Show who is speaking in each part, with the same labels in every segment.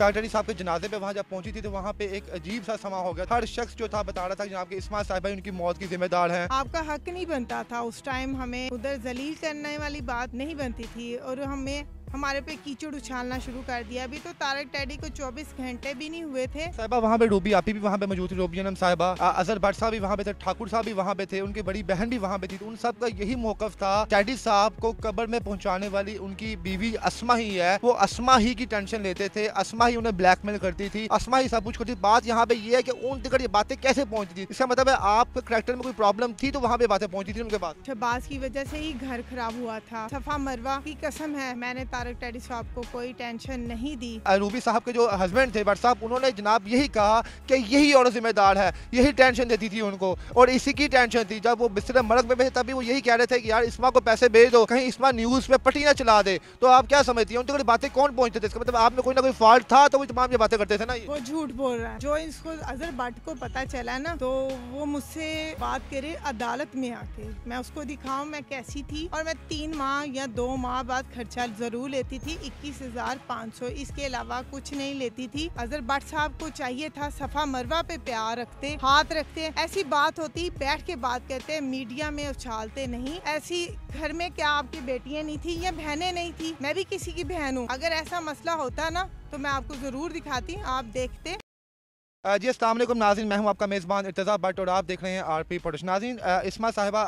Speaker 1: टाटरी साहब के जनाजे पे वहाँ जब पहुंची थी तो वहाँ पे एक अजीब सा समा हो गया। हर शख्स जो था बता रहा था कि जनाब के इस्मा साहिबा उनकी मौत की जिम्मेदार हैं।
Speaker 2: आपका हक नहीं बनता था उस टाइम, हमें उधर जलील करने वाली बात नहीं बनती थी और हमारे पे कीचड़ उछालना शुरू कर दिया। अभी तो तारक टैडी को 24 घंटे भी नहीं हुए थे।
Speaker 1: साहिबा वहाँ पे रूबी आपी भी वहाँ पे मौजूद थी, रूबी अनम साहिबा, अजहर भट्ट साहब भी वहाँ पे थे, ठाकुर साहब भी वहाँ पे थे, उनकी बड़ी बहन भी वहाँ पे थी। तो उन सब का यही मौकफ था, टैडी साहब को कब्र में पहुँचाने वाली उनकी बीवी अस्मा ही है, वो अस्मा ही की टेंशन लेते थे, अस्मा ही उन्हें ब्लैकमेल करती थी, अस्मा ही सब कुछ करती थी। बात यहाँ पे ये है कि उन तक ये बातें कैसे पहुँचती थी, इसका मतलब है आपके करैक्टर में कोई प्रॉब्लम थी तो वहाँ पे बातें पहुँची थी उनके बाद।
Speaker 2: शहबाज की वजह से ही घर खराब हुआ था। सफा मरवा की कसम है, मैंने तारक टैडी साहब को कोई टेंशन नहीं दी।
Speaker 1: रूबी साहब के जो हस्बैंड थे भट्ट साहब, उन्होंने जनाब यही कहा कि यही औरत जिम्मेदार है, यही टेंशन देती थी उनको और इसी की टेंशन थी। जब वो बिस्तर मरग में थे तभी वो यही कह रहे थे कि यार इस्मा को पैसे भेज दो, कहीं इस्मा न्यूज़ में पट्टी ना चला दे। तो आप क्या समझती हैं उन तक बातें कौन पहुंचते थे? इसका मतलब आप में कोई ना कोई फॉल्ट था तो वो तमाम ये बातें करते थे ना।
Speaker 2: वो झूठ बोल रहा है। जो इसको अजहर भट्ट को पता चला ना तो वो मुझसे बात करे अदालत में आके, मैं उसको दिखाऊं मैं कैसी थी। और मैं 3 माह या 2 माह बाद खर्चा जरूर लेती थी, 21,500, इसके अलावा कुछ नहीं लेती थी। अजहर भट्ट साहब को चाहिए था सफा मरवा पे प्यार रखते, हाथ रखते। ऐसी बात होती बैठ के बात करते, मीडिया में उछालते नहीं। ऐसी घर में क्या आपकी बेटियां नहीं थी या बहनें नहीं थी? मैं भी किसी की बहन हूँ। अगर ऐसा मसला होता ना तो मैं आपको जरूर दिखाती, आप देखते।
Speaker 1: जी अस्सलाम वालेकुम नाज़रीन, मैं हूं आपका मेज़बान इर्तज़ा भट्ट और आप देख रहे हैं आरपी प्रोडक्शन। नाज़रीन, इस्मा साहिबा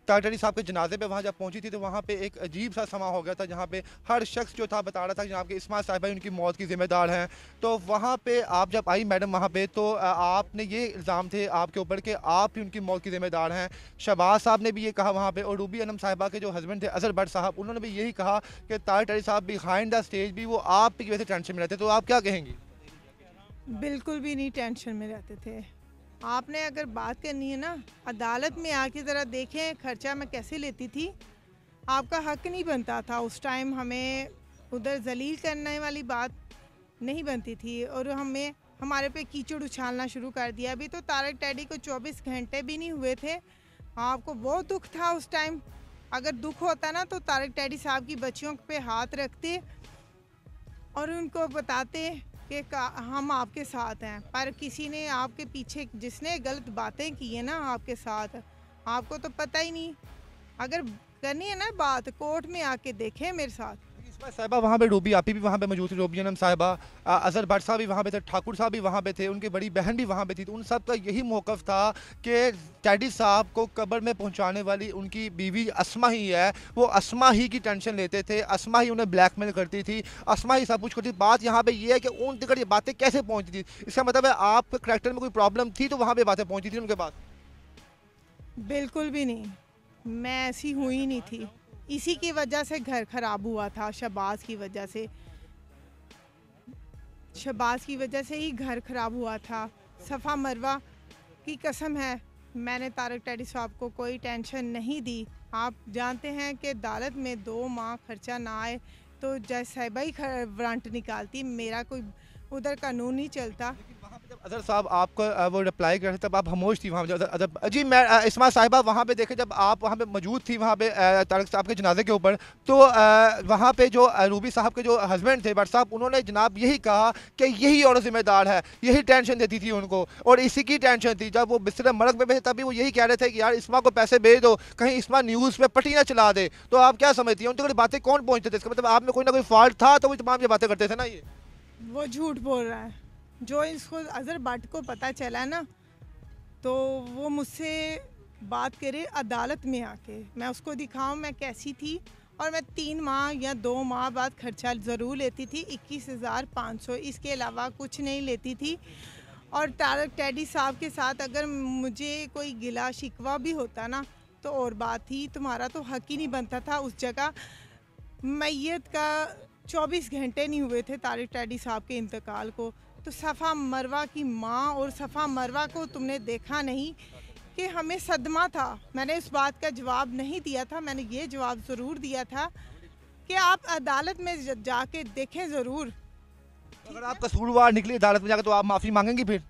Speaker 1: टाटरी साहब के जनाजे पे वहाँ जब पहुंची थी तो वहाँ पे एक अजीब सा समा हो गया था, जहाँ पे हर शख्स जो था बता रहा था कि जनाब के इस्मा साहिबा उनकी मौत की जिम्मेदार हैं। तो वहाँ पे आप जब आई मैडम वहाँ पे तो आपने ये इल्ज़ाम थे आपके ऊपर कि आप ही उनकी मौत की जिम्मेदार हैं। शहबाज साहब ने भी ये कहा वहाँ पर, और रूबी अनम साहिबा के जो हस्बैंड थे अजहर भट्ट साहब, उन्होंने भी यही कहा कि टाटरी साहब बिहाइंड द स्टेज भी वो आप की वजह से टेंशन में रहते। तो आप क्या कहेंगी?
Speaker 2: बिल्कुल भी नहीं टेंशन में रहते थे। आपने अगर बात करनी है ना, अदालत में आके ज़रा देखें खर्चा मैं कैसे लेती थी। आपका हक नहीं बनता था उस टाइम, हमें उधर जलील करने वाली बात नहीं बनती थी और हमारे पे कीचड़ उछालना शुरू कर दिया। अभी तो तारक टैडी को 24 घंटे भी नहीं हुए थे। आपको बहुत दुख था उस टाइम। अगर दुख होता ना तो तारक टैडी साहब की बच्चियों पे हाथ रखते और उनको बताते कि हम आपके साथ हैं। पर किसी ने आपके पीछे, जिसने गलत बातें की है ना आपके साथ, आपको तो पता ही नहीं। अगर करनी है ना बात, कोर्ट में आके देखें मेरे साथ।
Speaker 1: साहिबा वहाँ पे रूबी आपी भी वहाँ पे मौजूद थी, रूबी अनम साहिबा, अजहर भट्ट साहब भी वहाँ पे थे, ठाकुर साहब भी वहाँ पे थे, उनकी बड़ी बहन भी वहाँ पे थी। तो उन सब का यही मौकफ था कि टैडी साहब को कब्र में पहुँचाने वाली उनकी बीवी अस्मा ही है, वो अस्मा ही की टेंशन लेते थे, अस्मा ही उन्हें ब्लैकमेल करती थी, अस्मा ही सब कुछ करती थी। बात यहाँ पे ये है कि उन तक ये बातें कैसे पहुँचती थी, इसका मतलब है आपके करैक्टर में कोई प्रॉब्लम थी तो वहाँ पे बातें पहुँची थी उनके पास।
Speaker 2: बिल्कुल भी नहीं, मैं ऐसी हुई नहीं थी। इसी की वजह से घर खराब हुआ था, शहबाज की वजह से, शहबाज की वजह से ही घर खराब हुआ था। सफ़ा मरवा की कसम है, मैंने तारक टैडी साहब को कोई टेंशन नहीं दी। आप जानते हैं कि अदालत में 2 माह खर्चा ना आए तो जज साहिबा ही वारंट निकालती, मेरा कोई उधर कानून नहीं चलता।
Speaker 1: अजहर साहब आपको वो रिप्लाई कर रहे थे तब आप खामोश थी वहाँ पे। जी मैं इस्मा साहिबा वहाँ पे देखे जब आप वहाँ पे मौजूद थी वहाँ पे तारक साहब के जनाजे के ऊपर, तो वहाँ पे जो रूबी साहब के जो हस्बैंड थे भट्ट साहब, उन्होंने जनाब यही कहा कि यही औरत जिम्मेदार है, यही टेंशन देती थी उनको और इसी की टेंशन थी। जब वो बिस्तर मरग में थे तभी वो यही कह रहे थे कि यार इस्मा को पैसे भेज दो, कहीं इस्मा न्यूज़ में पट्टी ना चला दे। तो आप क्या समझती हैं उन तक बातें कौन पहुँचते थे? इसका मतलब आप में कोई ना कोई फॉल्ट था तो वो तमाम ये बातें करते थे ना। ये
Speaker 2: वो झूठ बोल रहा है। जो इसको अजहर भट्ट को पता चला ना तो वो मुझसे बात करे अदालत में आके, मैं उसको दिखाऊं मैं कैसी थी। और मैं 3 माह या 2 माह बाद खर्चा ज़रूर लेती थी, 21,500, इसके अलावा कुछ नहीं लेती थी। और तारक टैडी साहब के साथ अगर मुझे कोई गिला शिकवा भी होता ना तो और बात थी, तुम्हारा तो हक ही नहीं बनता था उस जगह। मैयत का 24 घंटे नहीं हुए थे तारक टैडी साहब के इंतकाल को। तो सफ़ा मरवा की माँ और सफ़ा मरवा को तुमने देखा नहीं कि हमें सदमा था। मैंने उस बात का जवाब नहीं दिया था, मैंने ये जवाब ज़रूर दिया था कि आप अदालत में जाके देखें ज़रूर।
Speaker 1: अगर आप कसूरवार निकली अदालत में जाकर तो आप माफ़ी मांगेंगी फिर?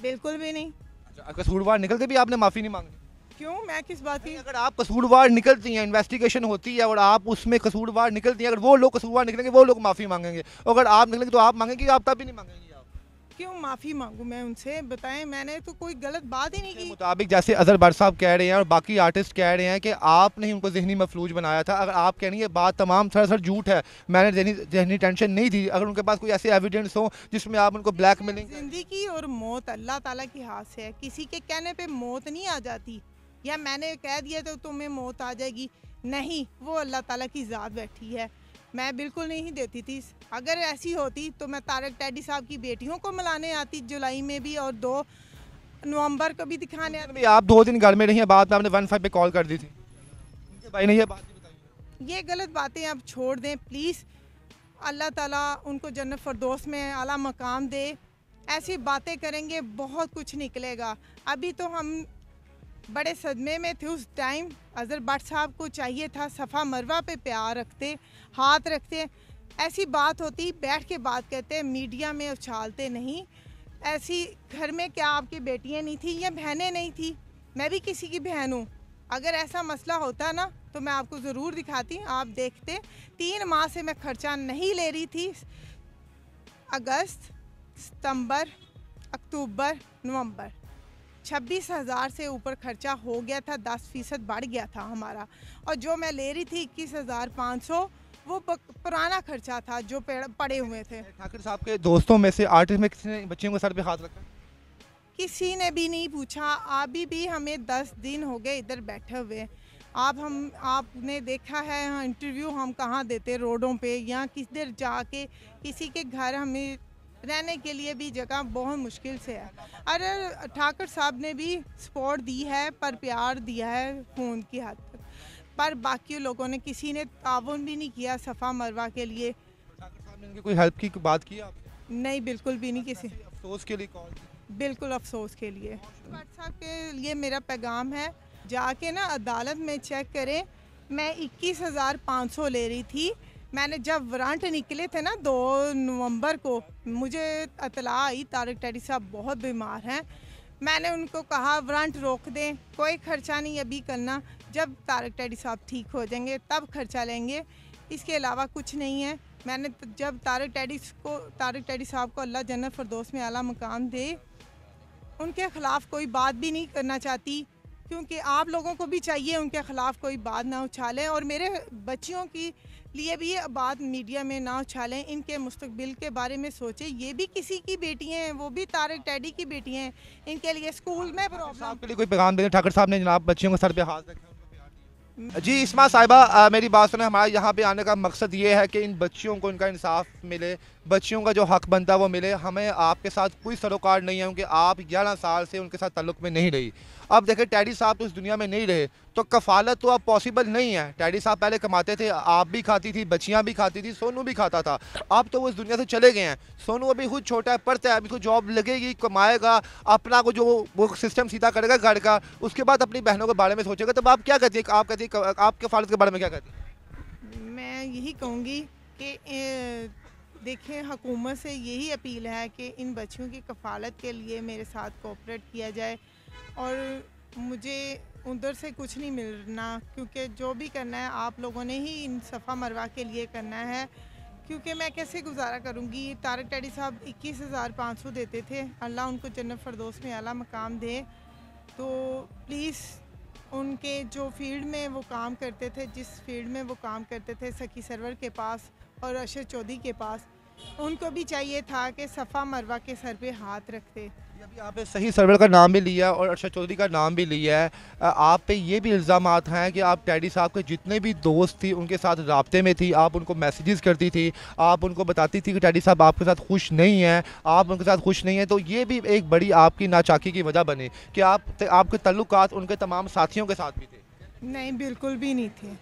Speaker 2: बिल्कुल भी नहीं।
Speaker 1: अच्छा, कसूरवार निकल के भी आपने माफ़ी नहीं मांगी?
Speaker 2: क्यों, मैं किस बात की?
Speaker 1: अगर आप कसूरवार निकलती हैं, इन्वेस्टिगेशन होती है और आप उसमें कसूरवार निकलती हैं, अगर वो लोग कसूरवार निकलेंगे वो लोग माफ़ी मांगेंगे, अगर आप निकलेंगे तो आप मांगेंगे, आप तब भी नहीं मांगेंगे आप?
Speaker 2: क्यों माफ़ी मांगूं मैं उनसे? बताएं, मैंने तो कोई गलत बात ही नहीं
Speaker 1: के
Speaker 2: की।
Speaker 1: मुताबिक जैसे अजहर भट्ट साहब कह रहे हैं और बाकी आर्टिस्ट कह रहे हैं कि आपने ही उनको जहनी मफलूज बनाया था, अगर आप कह रही है बात तमाम सरासर झूठ है, मैंने जहनी टेंशन नहीं दी, अगर उनके पास कोई ऐसे एविडेंस हो जिसमें आप उनको ब्लैकमेलिंग
Speaker 2: जिंदगी और मौत अल्लाह ताला के हाथ से है, किसी के कहने पे मौत नहीं आ जाती, या मैंने कह दिया तो तुम्हें मौत आ जाएगी, नहीं, वो अल्लाह ताला की ज़ात बैठी है। मैं बिल्कुल नहीं देती थी। अगर ऐसी होती तो मैं तारक टैडी साहब की बेटियों को मिलाने आती जुलाई में भी, और 2 नवंबर को भी दिखाने आती।
Speaker 1: भी आप 2 दिन घर में रही हैं, बाद में आपने 15 पे कॉल कर दी थी, उनके भाई ने ये बात नहीं बताई?
Speaker 2: ये गलत बातें आप छोड़ दें प्लीज़। अल्लाह ताला उनको जन्नत फरदौस में आला मकाम दे। ऐसी बातें करेंगे बहुत कुछ निकलेगा। अभी तो हम बड़े सदमे में थे उस टाइम। अजहर भट्ट साहब को चाहिए था सफ़ा मरवा पे प्यार रखते, हाथ रखते, ऐसी बात होती, बैठ के बात करते, मीडिया में उछालते नहीं। ऐसी घर में क्या आपकी बेटियां नहीं थी या बहनें नहीं थी? मैं भी किसी की बहन हूँ। अगर ऐसा मसला होता ना तो मैं आपको ज़रूर दिखाती, आप देखते। 3 माह से मैं खर्चा नहीं ले रही थी। अगस्त, सितंबर, अक्टूबर, नवंबर 26,000 से ऊपर खर्चा हो गया था, 10% बढ़ गया था हमारा। और जो मैं ले रही थी 21,500, वो पुराना खर्चा था जो पड़े हुए थे।
Speaker 1: ठाकुर साहब के दोस्तों में से आर्टिस्ट में किसी ने बच्चियों को सर पे हाथ रखा?
Speaker 2: किसी ने भी नहीं पूछा। अभी भी हमें 10 दिन हो गए इधर बैठे हुए। आपने देखा है इंटरव्यू हम कहाँ देते, रोडों पे या किधर जाके, किसी के घर हमें रहने के लिए भी जगह बहुत मुश्किल से है। अरे ठाकुर साहब ने भी सपोर्ट दी है, पर प्यार दिया है फ़ोन की हद तक, पर बाकी लोगों ने किसी ने ताउन भी नहीं किया सफ़ा मरवा के लिए।
Speaker 1: ठाकुर साहब ने उनकी कोई हेल्प की बात की आपने?
Speaker 2: नहीं, बिल्कुल भी नहीं। किसी
Speaker 1: अफसोस के लिए कॉल की?
Speaker 2: बिल्कुल अफसोस के लिए। भट्ट साहब के लिए मेरा पैगाम है, जाके ना अदालत में चेक करें। मैं 21,500 ले रही थी। मैंने जब वारंट निकले थे ना 2 नवंबर को, मुझे इतला आई तारक टैडी साहब बहुत बीमार हैं। मैंने उनको कहा वारंट रोक दें, कोई खर्चा नहीं अभी करना, जब तारक टैडी साहब ठीक हो जाएंगे तब खर्चा लेंगे, इसके अलावा कुछ नहीं है। मैंने जब तारक टैडी साहब को अल्लाह जन्नत फरदौस में आला मकाम दे, उनके ख़िलाफ़ कोई बात भी नहीं करना चाहती, क्योंकि आप लोगों को भी चाहिए उनके ख़िलाफ़ कोई बात ना उछालें, और मेरे बच्चियों की लिए भी ये बात मीडिया में ना उछालें। इनके मुस्तकबिल के बारे में सोचें। ये भी किसी की बेटियां हैं, वो भी तारक टैडी की बेटियां हैं। इनके लिए स्कूल में प्रॉब्लम।
Speaker 1: आपके लिए कोई पैगाम देने ठाकुर साहब ने जनाब बच्चियों को सर पे हाथ रखा? जी इस्मा साहिबा, मेरी बात सुने, हमारे यहाँ पे आने का मकसद ये है कि इन बच्चियों को इनका इंसाफ मिले, बच्चियों का जो हक बनता है वो मिले। हमें आपके साथ कोई सरोकार नहीं है, क्योंकि आप 11 साल से उनके साथ ताल्लुक़ में नहीं रही। अब देखें टैडी साहब तो इस दुनिया में नहीं रहे, तो कफ़ालत तो अब पॉसिबल नहीं है। टैडी साहब पहले कमाते थे, आप भी खाती थी, बच्चियाँ भी खाती थी, सोनू भी खाता था। अब तो वो इस दुनिया से चले गए हैं। सोनू अभी खुद छोटा है, पढ़ता है, अभी उसको जॉब लगेगी, कमाएगा, अपना को जो वो सिस्टम सीधा करेगा घर का, उसके बाद अपनी बहनों के बारे में सोचेगा। तब आप क्या कहती है? आप कहती है आप कफ़ालत के बारे में क्या कहती है?
Speaker 2: मैं यही कहूँगी कि देखें, हुकूमत से यही अपील है कि इन बच्चियों की कफ़ालत के लिए मेरे साथ कोऑपरेट किया जाए, और मुझे उधर से कुछ नहीं मिलना, क्योंकि जो भी करना है आप लोगों ने ही इन सफ़ा मरवा के लिए करना है, क्योंकि मैं कैसे गुजारा करूँगी। तारक टैडी साहब 21,500 देते थे, अल्लाह उनको जन्नत फरदौस में आला मकाम दे। तो प्लीज़ उनके जो फील्ड में वो काम करते थे, जिस फील्ड में वो काम करते थे, सखी सरवर के पास और अरशद चौधरी के पास, उनको भी चाहिए था कि सफ़ा मरवा के सर पे हाथ रखते।
Speaker 1: अभी आपने सही सरवर का नाम भी लिया और अरशद चौधरी का नाम भी लिया है। आप पे ये भी इल्ज़ामात हैं कि आप टैडी साहब के जितने भी दोस्त थी उनके साथ राब्ते में थी, आप उनको मैसेजेस करती थी, आप उनको बताती थी कि टैडी साहब आपके साथ खुश नहीं हैं, आप उनके साथ खुश नहीं हैं। तो ये भी एक बड़ी आपकी नाचाकी की वजह बनी कि आपके तल्लुकात उनके तमाम साथियों के साथ भी थे।
Speaker 2: नहीं, बिल्कुल भी नहीं थे।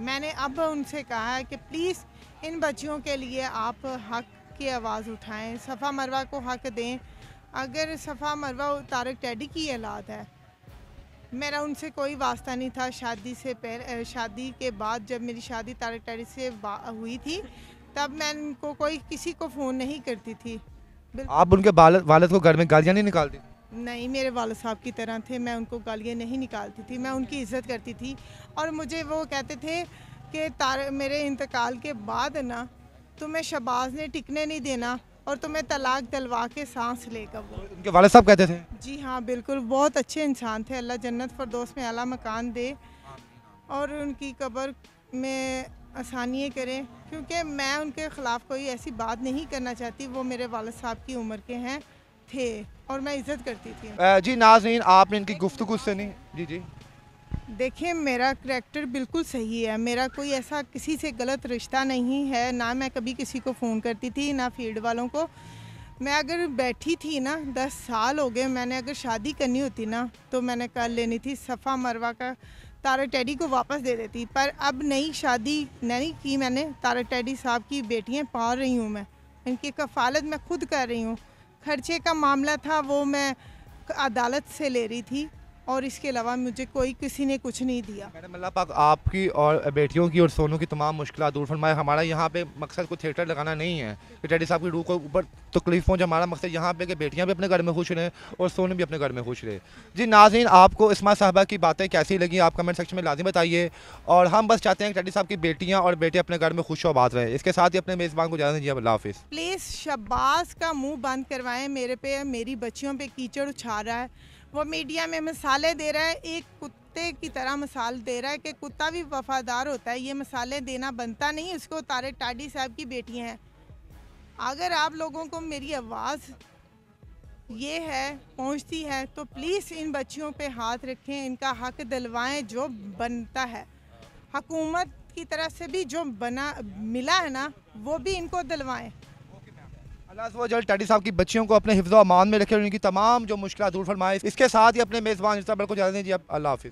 Speaker 2: मैंने अब उनसे कहा है कि प्लीज़ इन बच्चियों के लिए आप हक की आवाज़ उठाएं, सफ़ा मरवा को हक दें। अगर सफ़ा मरवा तारक टैडी की औलाद है, मेरा उनसे कोई वास्ता नहीं था। शादी से पहले, शादी के बाद जब मेरी शादी तारक टैडी से हुई थी, तब मैं उनको किसी को फ़ोन नहीं करती थी।
Speaker 1: आप उनके वालिद को घर में गालियाँ नहीं निकालती?
Speaker 2: नहीं, मेरे वालिद साहब की तरह थे, मैं उनको गालियाँ नहीं निकालती थी, मैं उनकी इज़्ज़त करती थी। और मुझे वो कहते थे कि मेरे इंतकाल के बाद ना तुम्हें शहबाज ने टिकने नहीं देना और तुम्हें तलाक दिलवा के सांस लेगा वो।
Speaker 1: उनके वालिद साहब कहते थे?
Speaker 2: जी हाँ, बिल्कुल, बहुत अच्छे इंसान थे। अल्लाह जन्नत फ़िरदौस में आला मकान दे और उनकी कब्र में आसानियाँ करें, क्योंकि मैं उनके ख़िलाफ़ कोई ऐसी बात नहीं करना चाहती। वो मेरे वालिद साहब की उम्र के हैं थे और मैं इज़्ज़त करती थी।
Speaker 1: जी नाज़रीन, आपने इनकी गुफ्तगू सुनी। जी जी।
Speaker 2: देखिए, मेरा करैक्टर बिल्कुल सही है, मेरा कोई ऐसा किसी से गलत रिश्ता नहीं है, ना मैं कभी किसी को फ़ोन करती थी, ना फील्ड वालों को। मैं अगर बैठी थी ना, 10 साल हो गए, मैंने अगर शादी करनी होती ना तो मैंने कर लेनी थी, सफ़ा मरवा का तारा टेडी को वापस दे देती। पर अब नई शादी नहीं की मैंने, तारा टेडी साहब की बेटियाँ पाल रही हूँ मैं, इनकी कफ़ालत मैं खुद कर रही हूँ। खर्चे का मामला था वो मैं अदालत से ले रही थी और इसके अलावा मुझे कोई किसी ने कुछ नहीं दिया।
Speaker 1: मैडम, अल्लाह पाक आपकी और बेटियों की और सोनू की तमाम मुश्किलात दूर फरमाए। हमारा यहाँ पे मकसद को थिएटर लगाना नहीं है कि टेडी साहब की रूह को ऊपर तकलीफ पहुँचे। हमारा मकसद यहाँ पे कि बेटियाँ भी अपने घर में खुश रहें और सोनू भी अपने घर में खुश रहे। जी नाज़रीन, आपको इस्मा साहबा की बातें कैसी लगी आप कमेंट सेक्शन में लाजिम बताइए। और हम बस चाहते हैं कि टेडी साहब की बेटियाँ और बेटे अपने घर में खुश आबाद रहें। इसके साथ ही अपने मेज़बान को इजाज़त दीजिए। अल्लाह हाफ़िज़।
Speaker 2: प्लीज़ शहबाज का मुंह बंद करवाएं, मेरे पे मेरी बच्चियों पे कीचड़ उछाल रहा है, वो मीडिया में मिसालें दे रहा है, एक कुत्ते की तरह मिसाल दे रहा है कि कुत्ता भी वफादार होता है। ये मिसालें देना बनता नहीं, इसको तारे टाडी साहब की बेटियां हैं। अगर आप लोगों को मेरी आवाज़ ये है पहुंचती है तो प्लीज़ इन बच्चियों पे हाथ रखें, इनका हक दिलवाएं जो बनता है। हुकूमत की तरफ से भी जो बना मिला है ना वो भी इनको दिलवाएं।
Speaker 1: अल्लाह जल टेडी साहब की बच्चियों को अपने हिफ्ज़ व अमान में रखे और उनकी तमाम जो मुश्किलात दूर फरमाए। इसके साथ ही अपने मेज़बान इस्ताबल को इजाज़त दीजिए। अल्लाह हाफ़िज़।